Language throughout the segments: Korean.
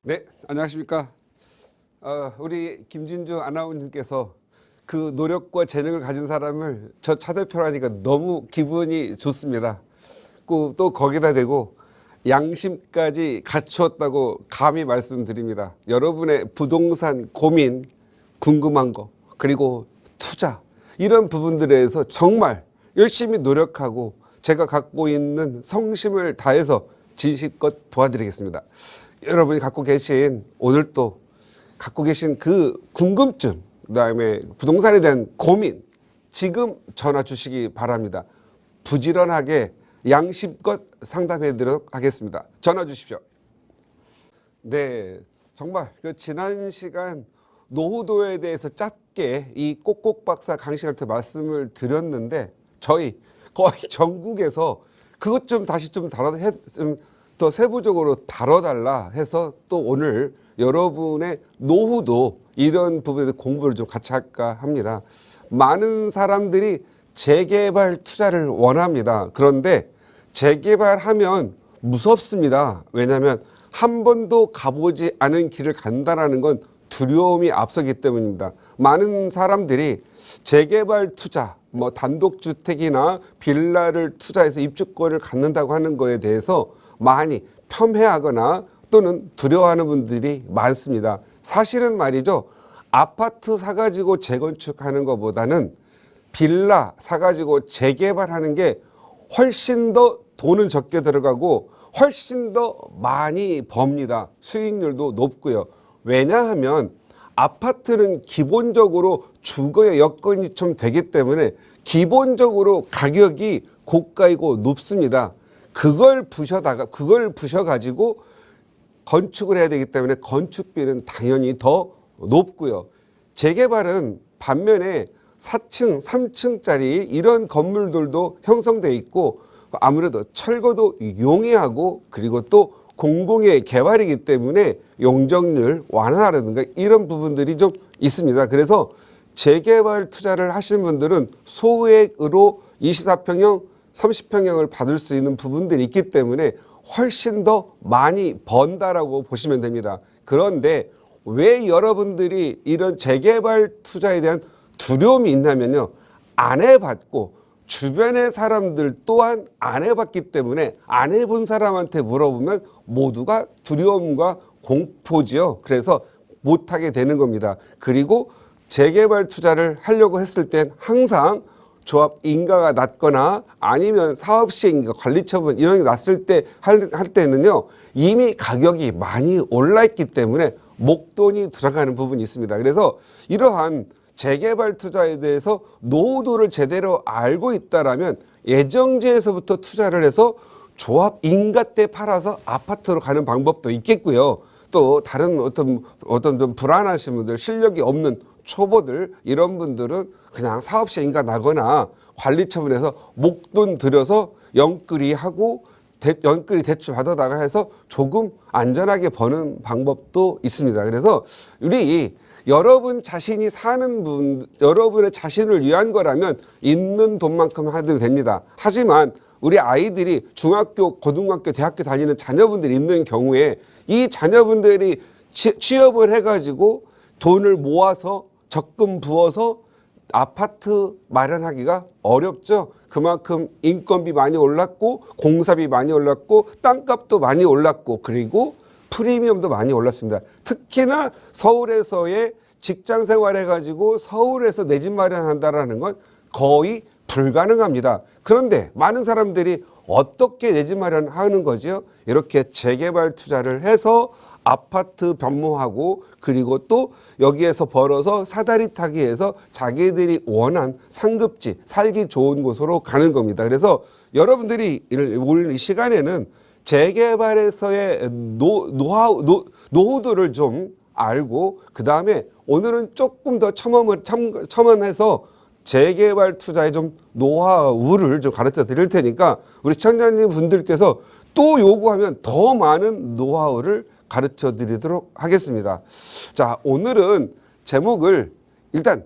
네, 안녕하십니까. 우리 김진주 아나운서께서 그 노력과 재능을 가진 사람을 저 차 대표로 하니까 너무 기분이 좋습니다. 또 거기다 대고 양심까지 갖추었다고 감히 말씀드립니다. 여러분의 부동산 고민, 궁금한 거, 그리고 투자 이런 부분들에 대해서 정말 열심히 노력하고 제가 갖고 있는 성심을 다해서 진심껏 도와드리겠습니다. 여러분이 갖고 계신 오늘 또 갖고 계신 그 궁금증, 그다음에 부동산에 대한 고민 지금 전화 주시기 바랍니다. 부지런하게 양심껏 상담해 드리도록 하겠습니다. 전화 주십시오. 네, 정말 그 지난 시간 노후도에 대해서 짧게 이 꼭꼭박사 강식한테 말씀을 드렸는데 저희 거의 전국에서 그것 좀 다시 좀 더 세부적으로 다뤄달라 해서 또 오늘 여러분의 노후도 이런 부분에 공부를 좀 같이 할까 합니다. 많은 사람들이 재개발 투자를 원합니다. 그런데 재개발하면 무섭습니다. 왜냐하면 한 번도 가보지 않은 길을 간다는 건 두려움이 앞서기 때문입니다. 많은 사람들이 재개발 투자, 단독주택이나 빌라를 투자해서 입주권을 갖는다고 하는 거에 대해서 많이 폄훼하거나 또는 두려워하는 분들이 많습니다. 사실은 말이죠. 아파트 사가지고 재건축하는 것보다는 빌라 사가지고 재개발하는 게 훨씬 더 돈은 적게 들어가고 훨씬 더 많이 법니다. 수익률도 높고요. 왜냐하면 아파트는 기본적으로 주거의 여건이 좀 되기 때문에 기본적으로 가격이 고가이고 높습니다. 그걸 부셔가지고 건축을 해야 되기 때문에 건축비는 당연히 더 높고요. 재개발은 반면에 4층, 3층짜리 이런 건물들도 형성돼 있고 아무래도 철거도 용이하고 그리고 또 공공의 개발이기 때문에 용적률 완화라든가 이런 부분들이 좀 있습니다. 그래서 재개발 투자를 하시는 분들은 소액으로 24평형, 30평형을 받을 수 있는 부분들이 있기 때문에 훨씬 더 많이 번다라고 보시면 됩니다. 그런데 왜 여러분들이 이런 재개발 투자에 대한 두려움이 있냐면요. 안 해봤고 주변의 사람들 또한 안 해봤기 때문에 안 해본 사람한테 물어보면 모두가 두려움과 공포지요. 그래서 못하게 되는 겁니다. 그리고 재개발 투자를 하려고 했을 땐 항상 조합 인가가 낮거나 아니면 사업 시행인가 관리처분 이런 게 났을 때 할 때는요. 이미 가격이 많이 올라 있기 때문에 목돈이 들어가는 부분이 있습니다. 그래서 이러한 재개발 투자에 대해서 노후도를 제대로 알고 있다라면 예정지에서부터 투자를 해서 조합 인가 때 팔아서 아파트로 가는 방법도 있겠고요. 또 다른 어떤 좀 불안하신 분들, 실력이 없는 초보들 이런 분들은 그냥 사업시 인가 나거나 관리처분해서 목돈 들여서 연끌이 하고 연끌이 대출 받아다가 해서 조금 안전하게 버는 방법도 있습니다. 그래서 우리 여러분 자신이 사는 여러분의 자신을 위한 거라면 있는 돈만큼 하도 됩니다. 하지만 우리 아이들이 중학교, 고등학교, 대학교 다니는 자녀분들이 있는 경우에 이 자녀분들이 취업을 해가지고 돈을 모아서 적금 부어서 아파트 마련하기가 어렵죠. 그만큼 인건비 많이 올랐고 공사비 많이 올랐고 땅값도 많이 올랐고 그리고 프리미엄도 많이 올랐습니다. 특히나 서울에서의 직장 생활해가지고 서울에서 내 집 마련한다라는 건 거의 불가능합니다. 그런데 많은 사람들이 어떻게 내 집 마련하는 거죠? 이렇게 재개발 투자를 해서 아파트 변모하고 그리고 또 여기에서 벌어서 사다리 타기 해서 자기들이 원한 상급지 살기 좋은 곳으로 가는 겁니다. 그래서 여러분들이 오늘 이 시간에는 재개발에서의 노후도를 좀 알고 그 다음에 오늘은 조금 더 첨언해서 재개발 투자의 좀 노하우를 좀 가르쳐 드릴 테니까 우리 시청자님 분들께서 또 요구하면 더 많은 노하우를 가르쳐 드리도록 하겠습니다. 자, 오늘은 제목을 일단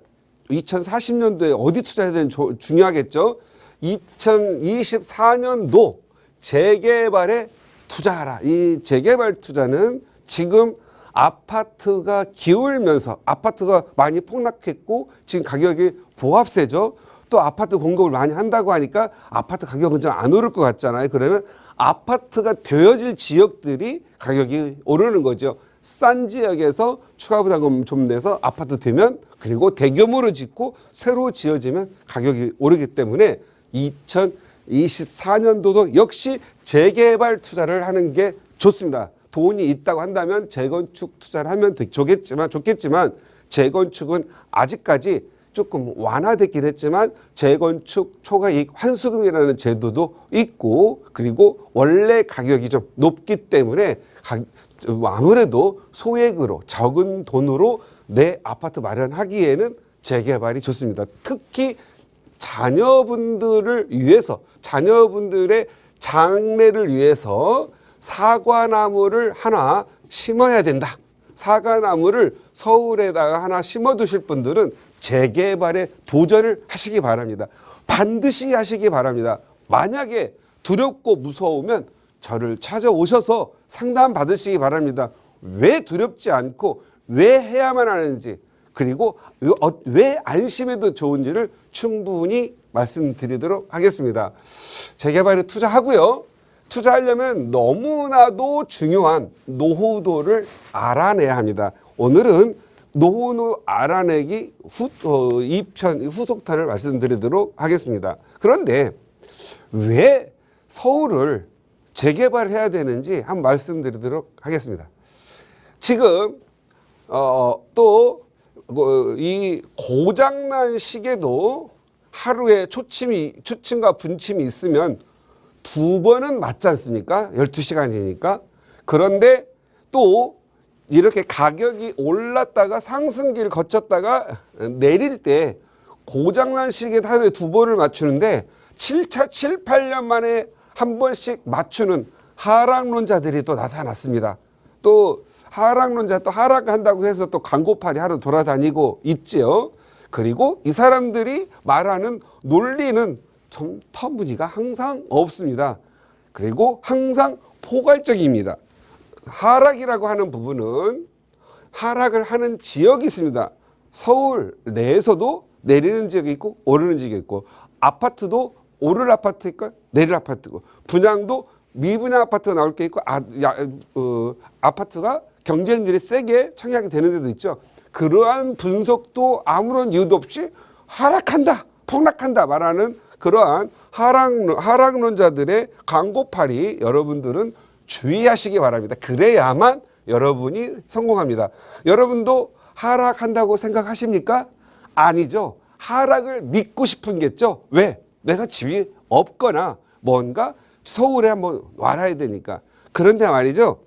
2040년도에 어디 투자해야 되는 중요하겠죠. 2024년도 재개발에 투자하라. 이 재개발 투자는 지금 아파트가 기울면서 아파트가 많이 폭락했고 지금 가격이 보합세죠. 또 아파트 공급을 많이 한다고 하니까 아파트 가격은 좀 안 오를 것 같잖아요. 그러면 아파트가 되어질 지역들이 가격이 오르는 거죠. 싼 지역에서 추가 부담금 좀 내서 아파트 되면 그리고 대규모로 짓고 새로 지어지면 가격이 오르기 때문에 2024년도도 역시 재개발 투자를 하는 게 좋습니다. 돈이 있다고 한다면 재건축 투자를 하면 좋겠지만 재건축은 아직까지 조금 완화됐긴 했지만 재건축 초과이익 환수금이라는 제도도 있고 그리고 원래 가격이 좀 높기 때문에 아무래도 소액으로 적은 돈으로 내 아파트 마련하기에는 재개발이 좋습니다. 특히 자녀분들을 위해서 자녀분들의 장래를 위해서 사과나무를 하나 심어야 된다. 사과나무를 서울에다가 하나 심어두실 분들은 재개발에 도전을 하시기 바랍니다. 반드시 하시기 바랍니다. 만약에 두렵고 무서우면 저를 찾아오셔서 상담 받으시기 바랍니다. 왜 두렵지 않고 왜 해야만 하는지 그리고 왜 안심해도 좋은지를 충분히 말씀드리도록 하겠습니다. 재개발에 투자하고요. 투자하려면 너무나도 중요한 노후도를 알아내야 합니다. 오늘은 노후도 알아내기 후속타를 말씀드리도록 하겠습니다. 그런데 왜 서울을 재개발해야 되는지 한번 말씀드리도록 하겠습니다. 지금 또 이 고장난 시계도 하루에 초침과 분침이 있으면 2번은 맞지 않습니까? 12시간이니까. 그런데 또 이렇게 가격이 올랐다가 상승기를 거쳤다가 내릴 때 고장난 시계 하루에 2번을 맞추는데 7, 8년 만에 한 번씩 맞추는 하락론자들이 또 나타났습니다. 또 하락론자 또 하락한다고 해서 또 광고팔이 하루 돌아다니고 있지요. 그리고 이 사람들이 말하는 논리는 좀 터무니가 항상 없습니다. 그리고 항상 포괄적입니다. 하락이라고 하는 부분은 하락을 하는 지역이 있습니다. 서울 내에서도 내리는 지역이 있고 오르는 지역이 있고 아파트도 오를 아파트 있고 내릴 아파트고 분양도 미분양 아파트가 나올 게 있고 아파트가 경쟁률이 세게 청약이 되는 데도 있죠. 그러한 분석도 아무런 이유도 없이 하락한다, 폭락한다 말하는 그러한 하락론자들의 광고팔이 여러분들은 주의하시기 바랍니다. 그래야만 여러분이 성공합니다. 여러분도 하락한다고 생각하십니까? 아니죠. 하락을 믿고 싶은 게죠. 왜? 내가 집이 없거나 뭔가 서울에 한번 와야 되니까. 그런데 말이죠.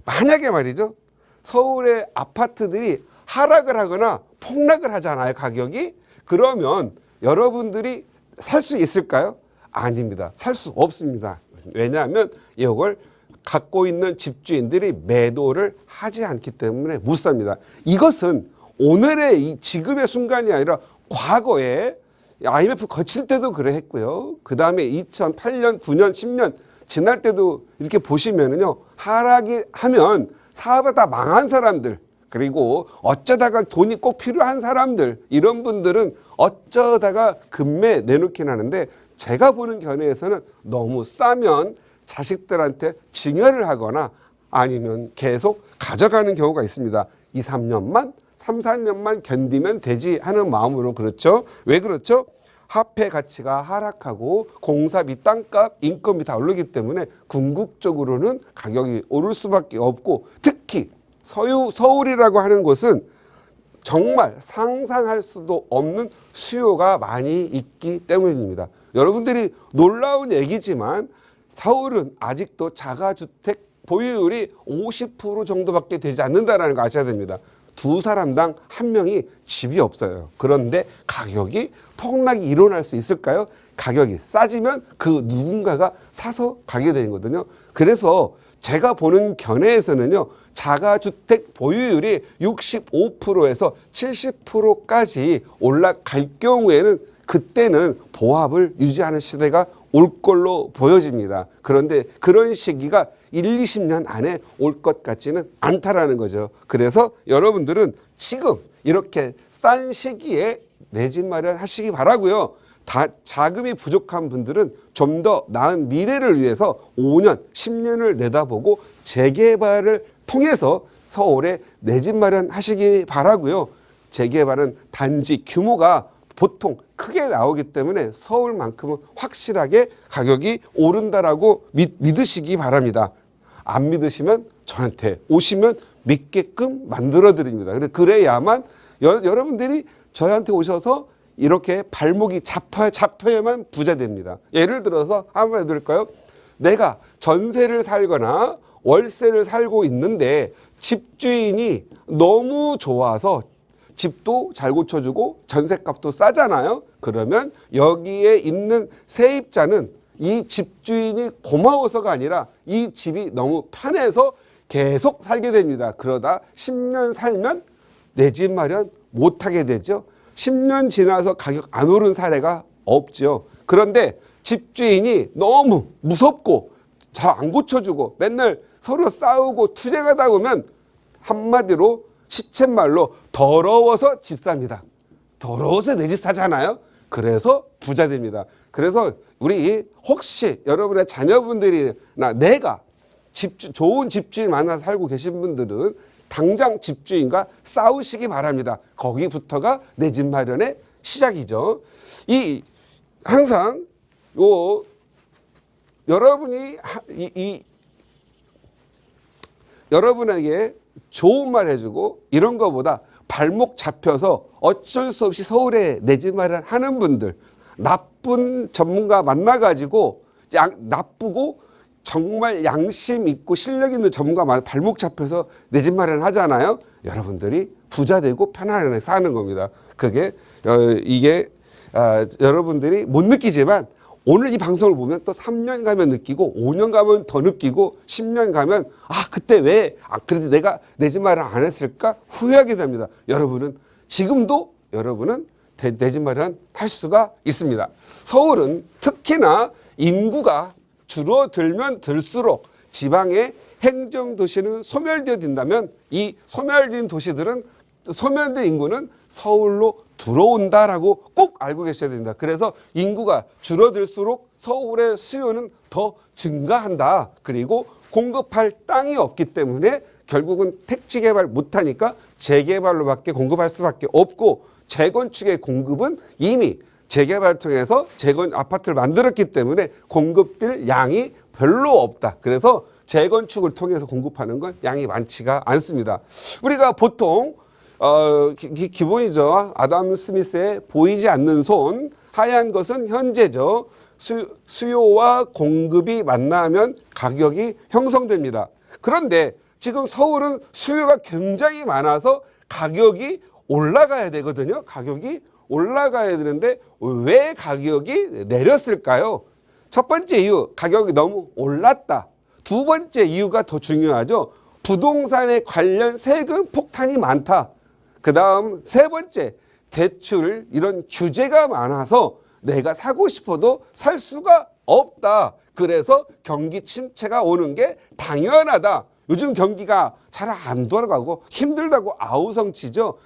만약에 말이죠. 서울의 아파트들이 하락을 하거나 폭락을 하잖아요. 가격이. 그러면 여러분들이 살 수 있을까요? 아닙니다. 살 수 없습니다. 왜냐하면 이걸 갖고 있는 집주인들이 매도를 하지 않기 때문에 못 삽니다. 이것은 오늘의 이 지금의 순간이 아니라 과거에 IMF 거칠 때도 그래 했고요. 그 다음에 2008년, 9년, 10년 지날 때도 이렇게 보시면은요. 하락이 하면 사업하다 망한 사람들 그리고 어쩌다가 돈이 꼭 필요한 사람들 이런 분들은 어쩌다가 급매 내놓긴 하는데 제가 보는 견해에서는 너무 싸면 자식들한테 증여를 하거나 아니면 계속 가져가는 경우가 있습니다. 2, 3년만 3, 4년만 견디면 되지 하는 마음으로 그렇죠. 왜 그렇죠? 화폐 가치가 하락하고 공사비, 땅값, 인건비 다 오르기 때문에 궁극적으로는 가격이 오를 수밖에 없고 특히 서울이라고 하는 곳은 정말 상상할 수도 없는 수요가 많이 있기 때문입니다. 여러분들이 놀라운 얘기지만 서울은 아직도 자가주택 보유율이 50% 정도밖에 되지 않는다는 거 아셔야 됩니다. 2사람당 1명이 집이 없어요. 그런데 가격이 폭락이 일어날 수 있을까요? 가격이 싸지면 그 누군가가 사서 가게 되는 거거든요. 그래서 제가 보는 견해에서는요. 자가주택 보유율이 65%에서 70%까지 올라갈 경우에는 그때는 보합을 유지하는 시대가 올 걸로 보여집니다. 그런데 그런 시기가 1, 20년 안에 올 것 같지는 않다라는 거죠. 그래서 여러분들은 지금 이렇게 싼 시기에 내 집 마련하시기 바라고요. 자금이 부족한 분들은 좀 더 나은 미래를 위해서 5년, 10년을 내다보고 재개발을 통해서 서울에 내 집 마련하시기 바라고요. 재개발은 단지 규모가 보통 크게 나오기 때문에 서울만큼은 확실하게 가격이 오른다라고 믿으시기 바랍니다. 안 믿으시면 저한테 오시면 믿게끔 만들어 드립니다. 그래야만 여러분들이 저한테 오셔서 이렇게 발목이 잡혀야만 부자 됩니다. 예를 들어서 한번 해드릴까요? 내가 전세를 살거나 월세를 살고 있는데 집주인이 너무 좋아서 집도 잘 고쳐주고 전셋값도 싸잖아요. 그러면 여기에 있는 세입자는 이 집주인이 고마워서가 아니라 이 집이 너무 편해서 계속 살게 됩니다. 그러다 10년 살면 내 집 마련 못하게 되죠. 10년 지나서 가격 안 오른 사례가 없죠. 그런데 집주인이 너무 무섭고 잘 안 고쳐주고 맨날 서로 싸우고 투쟁하다 보면 한마디로 시쳇말로 더러워서 집 삽니다. 더러워서 내 집 사잖아요. 그래서 부자 됩니다. 그래서 우리 혹시 여러분의 자녀분들이나 내가 좋은 집주인 만나서 살고 계신 분들은 당장 집주인과 싸우시기 바랍니다. 거기부터가 내 집 마련의 시작이죠. 항상 여러분에게 좋은 말 해주고 이런 거보다 발목 잡혀서 어쩔 수 없이 서울에 내 집 마련 하는 분들, 나쁜 전문가 만나가지고 나쁘고 정말 양심 있고 실력 있는 전문가 발목 잡혀서 내 집 마련 하잖아요. 여러분들이 부자 되고 편안하게 사는 겁니다. 이게 여러분들이 못 느끼지만 오늘 이 방송을 보면 또 3년 가면 느끼고 5년 가면 더 느끼고 10년 가면 그때 왜 그래도 내가 내 집 마련 안 했을까 후회하게 됩니다. 지금도 여러분은 내 집 마련 할 수가 있습니다. 서울은 특히나 인구가 줄어들면 들수록 지방의 행정도시는 소멸되어진다면 이 소멸된 인구는 서울로 들어온다라고 꼭 알고 계셔야 됩니다. 그래서 인구가 줄어들수록 서울의 수요는 더 증가한다. 그리고 공급할 땅이 없기 때문에 결국은 택지 개발 못하니까 재개발로밖에 공급할 수밖에 없고 재건축의 공급은 이미 재개발을 통해서 아파트를 만들었기 때문에 공급될 양이 별로 없다. 그래서 재건축을 통해서 공급하는 건 양이 많지가 않습니다. 우리가 보통 기본이죠. 아담 스미스의 보이지 않는 손, 하얀 것은 현재죠. 수요와 공급이 만나면 가격이 형성됩니다. 그런데 지금 서울은 수요가 굉장히 많아서 가격이 올라가야 되거든요. 가격이 올라가야 되는데 왜 가격이 내렸을까요? 첫 번째 이유, 가격이 너무 올랐다. 두 번째 이유가 더 중요하죠. 부동산에 관련 세금 폭탄이 많다. 그 다음 세 번째, 대출 이런 규제가 많아서 내가 사고 싶어도 살 수가 없다. 그래서 경기 침체가 오는 게 당연하다. 요즘 경기가 잘 안 돌아가고 힘들다고 아우성치죠.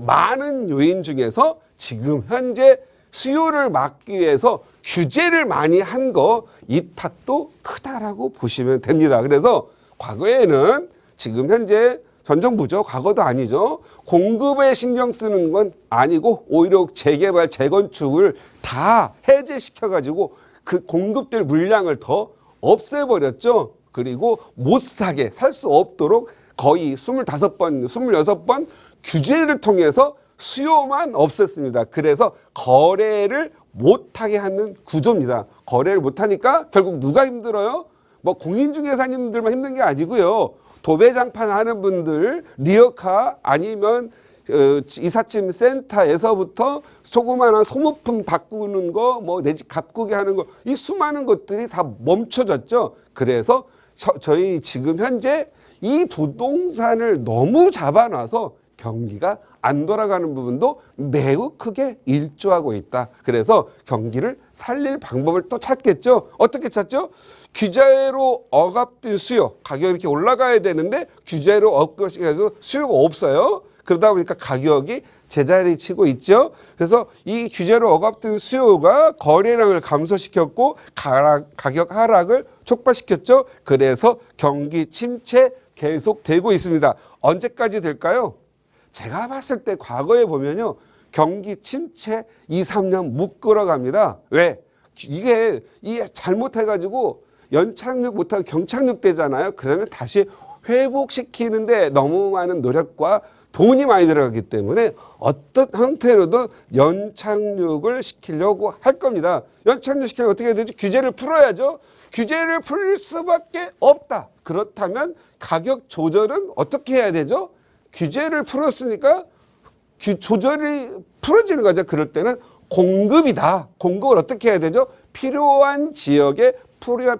많은 요인 중에서 지금 현재 수요를 막기 위해서 규제를 많이 한 거 이 탓도 크다라고 보시면 됩니다. 그래서 과거에는 지금 현재 전 정부죠. 과거도 아니죠. 공급에 신경 쓰는 건 아니고 오히려 재개발, 재건축을 다 해제시켜가지고 그 공급될 물량을 더 없애버렸죠. 그리고 못 사게 살 수 없도록 거의 25번, 26번 규제를 통해서 수요만 없앴습니다. 그래서 거래를 못하게 하는 구조입니다. 거래를 못하니까 결국 누가 힘들어요? 공인중개사님들만 힘든 게 아니고요. 도배장판 하는 분들, 리어카 아니면 이삿짐 센터에서부터 조그마한 소모품 바꾸는 거, 내 집 가꾸게 하는 거, 이 수많은 것들이 다 멈춰졌죠. 그래서 저희 지금 현재 이 부동산을 너무 잡아놔서 경기가 안 돌아가는 부분도 매우 크게 일조하고 있다. 그래서 경기를 살릴 방법을 또 찾겠죠. 어떻게 찾죠? 규제로 억압된 수요. 가격이 이렇게 올라가야 되는데 규제로 억압해서 수요가 없어요. 그러다 보니까 가격이 제자리 치고 있죠. 그래서 이 규제로 억압된 수요가 거래량을 감소시켰고 가격 하락을 촉발시켰죠. 그래서 경기 침체 계속되고 있습니다. 언제까지 될까요? 제가 봤을 때 과거에 보면요. 경기 침체 2, 3년 못 끌어갑니다. 왜? 이게 잘못해가지고 연착륙 못하고 경착륙 되잖아요. 그러면 다시 회복시키는데 너무 많은 노력과 돈이 많이 들어가기 때문에 어떤 형태로든 연착륙을 시키려고 할 겁니다. 연착륙 시키면 어떻게 해야 되죠? 규제를 풀어야죠. 규제를 풀 수밖에 없다. 그렇다면 가격 조절은 어떻게 해야 되죠? 규제를 풀었으니까 조절이 풀어지는 거죠. 그럴 때는 공급이다. 공급을 어떻게 해야 되죠? 필요한 지역에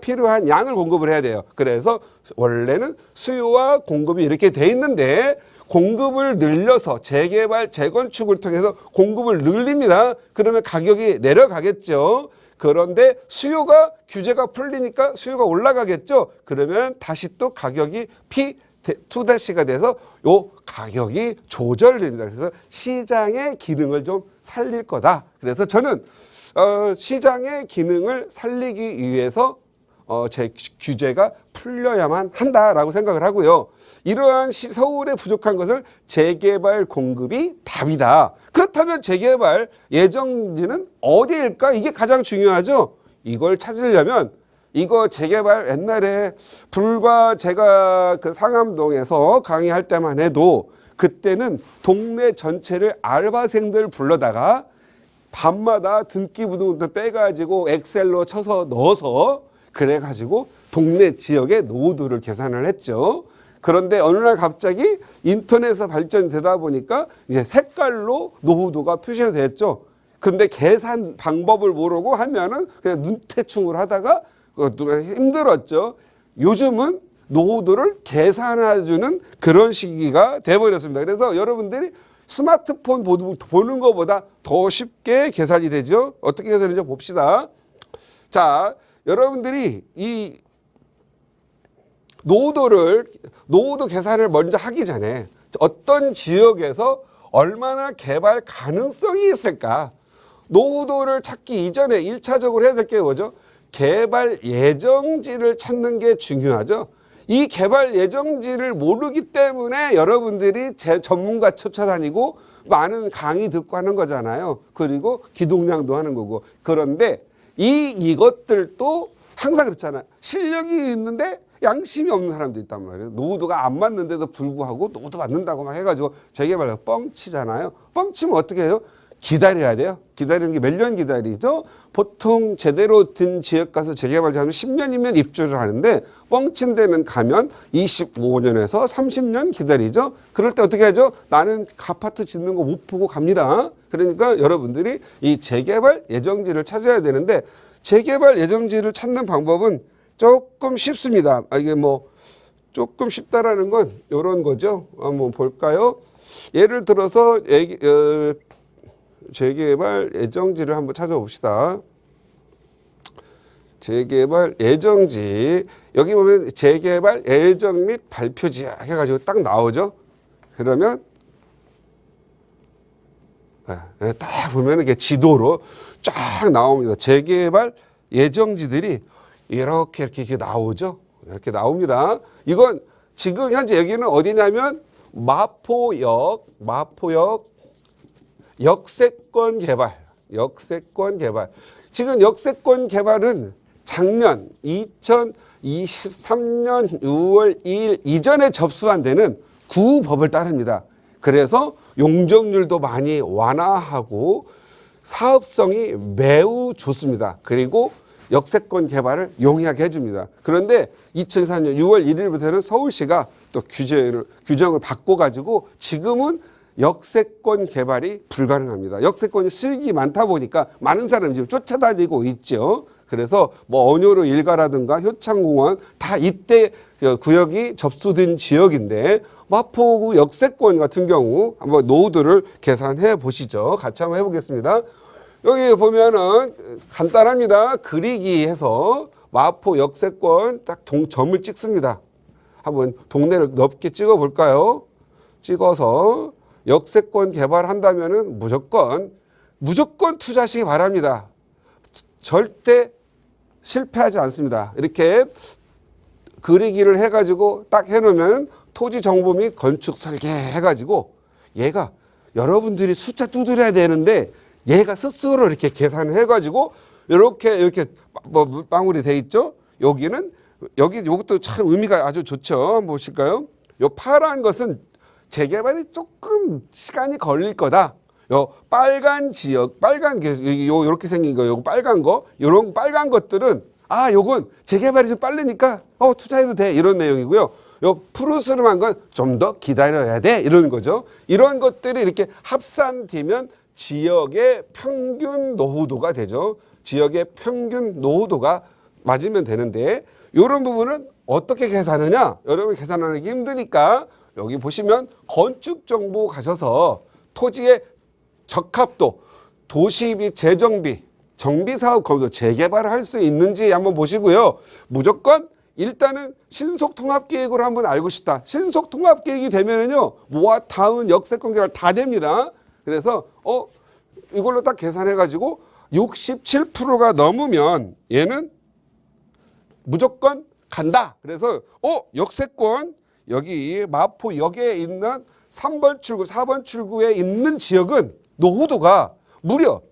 필요한 양을 공급을 해야 돼요. 그래서 원래는 수요와 공급이 이렇게 돼 있는데 공급을 늘려서 재개발, 재건축을 통해서 공급을 늘립니다. 그러면 가격이 내려가겠죠. 그런데 수요가 규제가 풀리니까 수요가 올라가겠죠. 그러면 다시 또 가격이 P2-가 돼서 요 가격이 조절됩니다. 그래서 시장의 기능을 좀 살릴 거다. 그래서 저는 시장의 기능을 살리기 위해서 제 규제가 풀려야만 한다라고 생각을 하고요. 이러한 서울에 부족한 것을 재개발 공급이 답이다. 그렇다면 재개발 예정지는 어디일까? 이게 가장 중요하죠. 이걸 찾으려면 이거 재개발 옛날에 불과 제가 그 상암동에서 강의할 때만 해도 그때는 동네 전체를 알바생들 불러다가 밤마다 등기부등본도 떼가지고 엑셀로 쳐서 넣어서 그래가지고 동네 지역의 노후도를 계산을 했죠. 그런데 어느 날 갑자기 인터넷에서 발전되다 보니까 이제 색깔로 노후도가 표시가 됐죠. 근데 계산 방법을 모르고 하면은 그냥 눈대충을 하다가 힘들었죠. 요즘은 노후도를 계산해주는 그런 시기가 돼버렸습니다. 그래서 여러분들이 스마트폰 보는 것보다 더 쉽게 계산이 되죠. 어떻게 되는지 봅시다. 자, 여러분들이 이 노후도 계산을 먼저 하기 전에 어떤 지역에서 얼마나 개발 가능성이 있을까? 노후도를 찾기 이전에 1차적으로 해야 될 게 뭐죠? 개발 예정지를 찾는 게 중요하죠. 이 개발 예정지를 모르기 때문에 여러분들이 제 전문가 쫓아다니고 많은 강의 듣고 하는 거잖아요. 그리고 기동량도 하는 거고. 그런데 이것들도 항상 그렇잖아요. 실력이 있는데 양심이 없는 사람도 있단 말이에요. 노후도가 안 맞는데도 불구하고 노후도 맞는다고 막 해가지고 재개발 뻥치잖아요. 뻥치면 어떻게 해요? 기다려야 돼요. 기다리는 게 몇 년 기다리죠. 보통 제대로 된 지역 가서 재개발하면 10년이면 입주를 하는데 뻥친 데는 가면 25년에서 30년 기다리죠. 그럴 때 어떻게 하죠? 나는 아파트 짓는 거 못 보고 갑니다. 그러니까 여러분들이 이 재개발 예정지를 찾아야 되는데 재개발 예정지를 찾는 방법은 조금 쉽습니다. 이게 뭐 조금 쉽다라는 건 이런 거죠. 한번 볼까요? 예를 들어서 재개발 예정지를 한번 찾아봅시다. 재개발 예정지. 여기 보면 재개발 예정 및 발표 지역 해가지고 딱 나오죠. 그러면 딱 보면 이게 지도로 쫙 나옵니다. 재개발 예정지들이 이렇게 나오죠. 이렇게 나옵니다. 이건 지금 현재 여기는 어디냐면 마포역 역세권 개발. 지금 역세권 개발은 작년 2023년 6월 2일 이전에 접수한 데는 구법을 따릅니다. 그래서 용적률도 많이 완화하고 사업성이 매우 좋습니다. 그리고 역세권 개발을 용이하게 해줍니다. 그런데 2024년 6월 1일부터는 서울시가 또 규정을 바꿔가지고 지금은 역세권 개발이 불가능합니다. 역세권이 수익이 많다 보니까 많은 사람이 지금 쫓아다니고 있죠. 그래서 뭐 언효로 일가라든가 효창공원 다 이때 구역이 접수된 지역인데 마포구 역세권 같은 경우 한번 노후도를 계산해 보시죠. 같이 한번 해보겠습니다. 여기 보면은 간단합니다. 그리기 해서 마포 역세권 딱 점을 찍습니다. 한번 동네를 넓게 찍어 볼까요? 찍어서 역세권 개발한다면은 무조건 투자하시기 바랍니다. 절대 실패하지 않습니다. 이렇게 그리기를 해가지고 딱 해놓으면 토지 정보 및 건축 설계 해가지고 얘가 여러분들이 숫자 두드려야 되는데 얘가 스스로 이렇게 계산을 해가지고 이렇게 뭐 물방울이 돼 있죠. 여기는 요것도 참 의미가 아주 좋죠. 한번 보실까요? 요 파란 것은 재개발이 조금 시간이 걸릴 거다. 요 빨간 지역, 빨간 요렇게 생긴 거, 요거 빨간 거, 요런 빨간 것들은 요건 재개발이 좀 빠르니까 투자해도 돼 이런 내용이고요. 요 푸르스름한 건 좀 더 기다려야 돼 이런 거죠. 이런 것들이 이렇게 합산되면 지역의 평균 노후도가 되죠. 지역의 평균 노후도가 맞으면 되는데 이런 부분은 어떻게 계산하느냐? 여러분 계산하기 힘드니까 여기 보시면 건축 정보 가셔서 토지의 적합도, 도시 및 재정비, 정비 사업 검토, 재개발을 할 수 있는지 한번 보시고요. 무조건 일단은 신속 통합 계획으로 한번 알고 싶다. 신속 통합 계획이 되면은요, 모아 타운 역세권 개발 다 됩니다. 그래서 이걸로 딱 계산해 가지고 67%가 넘으면 얘는 무조건 간다. 그래서 역세권 여기 마포역에 있는 3번 출구, 4번 출구에 있는 지역은 노후도가 무려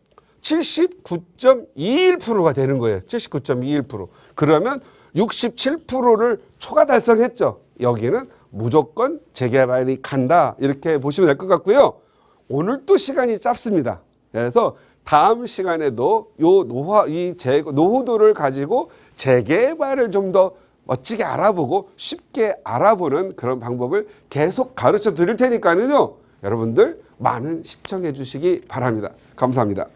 79.21%가 되는 거예요. 79.21%. 그러면 67%를 초과 달성했죠. 여기는 무조건 재개발이 간다. 이렇게 보시면 될 것 같고요. 오늘 또 시간이 짧습니다. 그래서 다음 시간에도 이 노후도를 가지고 재개발을 좀 더 멋지게 알아보고 쉽게 알아보는 그런 방법을 계속 가르쳐 드릴 테니까요. 여러분들 많은 시청해 주시기 바랍니다. 감사합니다.